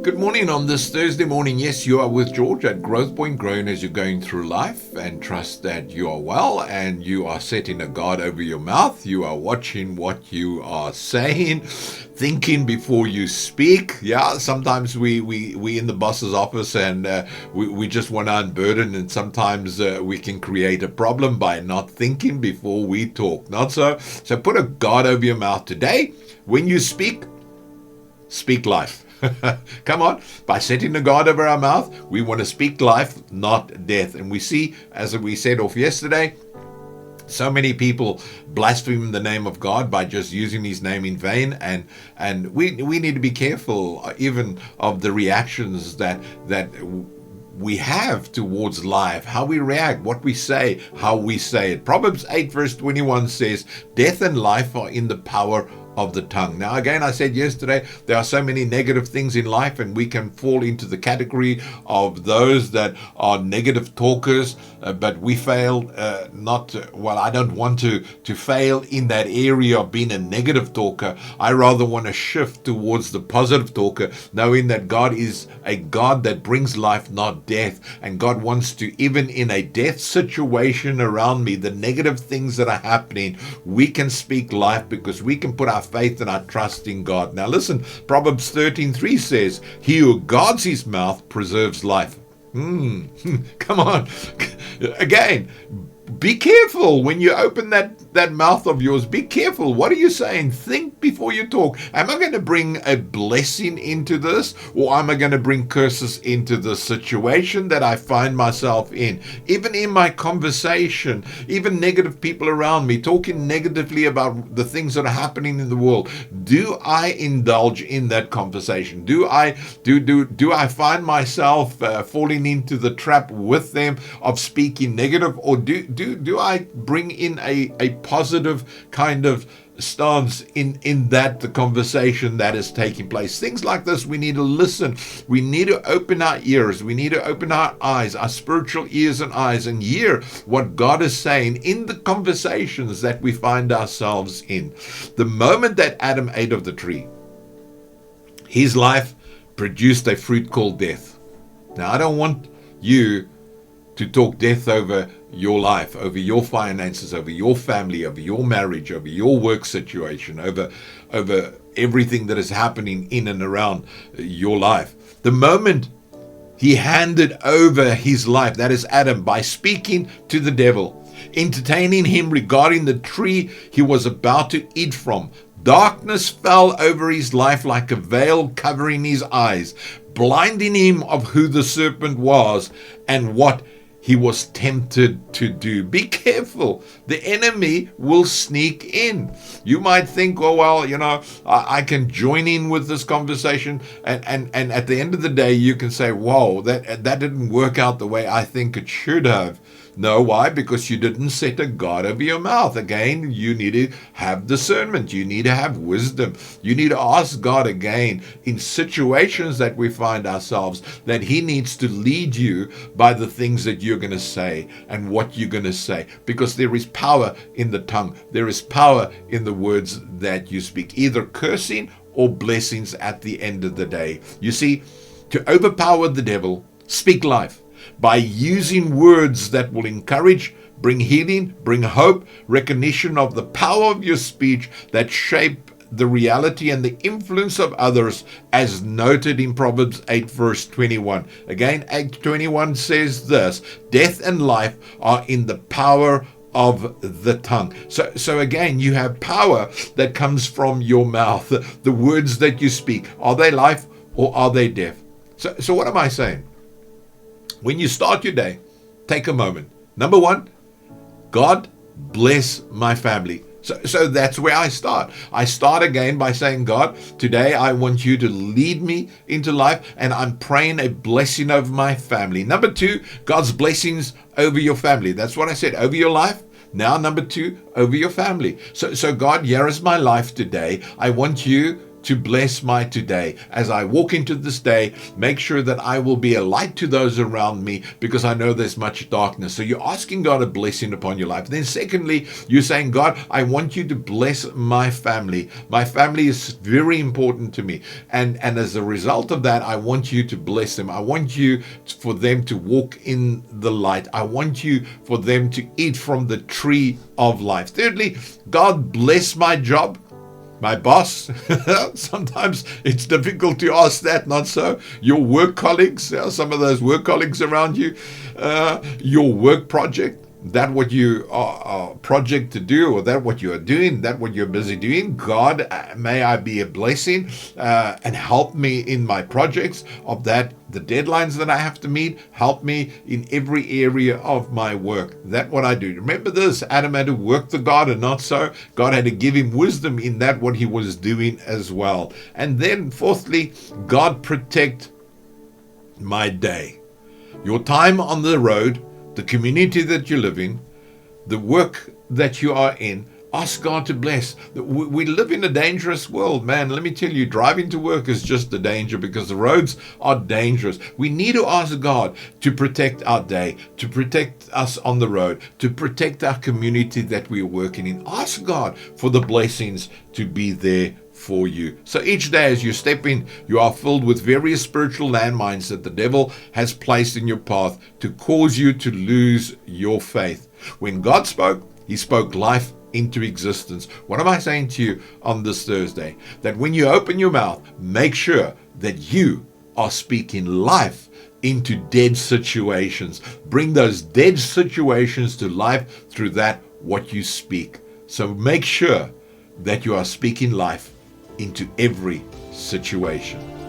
Good morning on this Thursday morning. Yes, you are with George at Growth Point, growing as you're going through life, and trust that you are well and you are setting a guard over your mouth. You are watching what you are saying, thinking before you speak. Yeah, sometimes we in the boss's office and we just want to unburden, and sometimes we can create a problem by not thinking before we talk. Not so. So put a guard over your mouth today. When you speak life. Come on, by setting the guard over our mouth, we want to speak life, not death. And we see, as we said off yesterday, so many people blaspheme the name of God by just using his name in vain, and we need to be careful even of the reactions that we have towards life, how we react, what we say, how we say it. Proverbs 8 verse 21 says, death and life are in the power of the tongue. Now again, I said yesterday, there are so many negative things in life, and we can fall into the category of those that are negative talkers, but we fail I don't want to fail in that area of being a negative talker. I rather want to shift towards the positive talker, knowing that God is a God that brings life, not death, and God wants to, even in a death situation around me, the negative things that are happening, we can speak life because we can put our faith and our trust in God. Now listen, Proverbs 13:3 says, he who guards his mouth preserves life. Come on. Again, be careful when you open that mouth of yours. Be careful. What are you saying? Think before you talk. Am I going to bring a blessing into this, or am I going to bring curses into the situation that I find myself in? Even in my conversation, even negative people around me talking negatively about the things that are happening in the world. Do I indulge in that conversation? Do I find myself falling into the trap with them of speaking negative, or do I bring in a positive kind of stance in the conversation that is taking place? Things like this, we need to listen. We need to open our ears. We need to open our eyes, our spiritual ears and eyes, and hear what God is saying in the conversations that we find ourselves in. The moment that Adam ate of the tree, his life produced a fruit called death. Now, I don't want you to talk death over your life, over your finances, over your family, over your marriage, over your work situation, over everything that is happening in and around your life. The moment he handed over his life, that is Adam, by speaking to the devil, entertaining him regarding the tree he was about to eat from, darkness fell over his life like a veil covering his eyes, blinding him of who the serpent was and what he was tempted to do. Be careful. The enemy will sneak in. You might think, oh, well, I can join in with this conversation. And at the end of the day, you can say, whoa, that didn't work out the way I think it should have. No, why? Because you didn't set a guard over your mouth. Again, you need to have discernment. You need to have wisdom. You need to ask God again in situations that we find ourselves that he needs to lead you by the things that you're going to say and what you're going to say. Because there is power in the tongue. There is power in the words that you speak, either cursing or blessings at the end of the day. You see, to overpower the devil, speak life. By using words that will encourage, bring healing, bring hope, recognition of the power of your speech that shape the reality and the influence of others, as noted in Proverbs 8 verse 21. Again, 8:21 says this, death and life are in the power of the tongue. So again, you have power that comes from your mouth. The words that you speak, are they life or are they death? So what am I saying? When you start your day, take a moment. Number one, God bless my family. So that's where I start. I start again by saying, God, today I want you to lead me into life, and I'm praying a blessing over my family. Number two, God's blessings over your family. That's what I said, over your life. Now, number two, over your family. So God, here is my life today. I want you to bless my today. As I walk into this day, make sure that I will be a light to those around me, because I know there's much darkness. So you're asking God a blessing upon your life. Then secondly, you're saying, God, I want you to bless my family. My family is very important to me. And as a result of that, I want you to bless them. I want you for them to walk in the light. I want you for them to eat from the tree of life. Thirdly, God, bless my job. My boss. Sometimes it's difficult to ask that, not so. Your work colleagues, some of those work colleagues around you, your work project, that what you are project to do, or that what you are doing, that what you're busy doing. God, may I be a blessing and help me in my projects of that, the deadlines that I have to meet. Help me in every area of my work. That what I do. Remember this, Adam had to work the garden, not so. God had to give him wisdom in that what he was doing as well. And then fourthly, God, protect my day. Your time on the road, the community that you live in, the work that you are in, ask God to bless. We live in a dangerous world, man. Let me tell you, driving to work is just a danger, because the roads are dangerous. We need to ask God to protect our day, to protect us on the road, to protect our community that we are working in. Ask God for the blessings to be there for you. So each day as you step in, you are filled with various spiritual landmines that the devil has placed in your path to cause you to lose your faith. When God spoke, he spoke life into existence. What am I saying to you on this Thursday? That when you open your mouth, make sure that you are speaking life into dead situations. Bring those dead situations to life through that what you speak. So make sure that you are speaking life into every situation.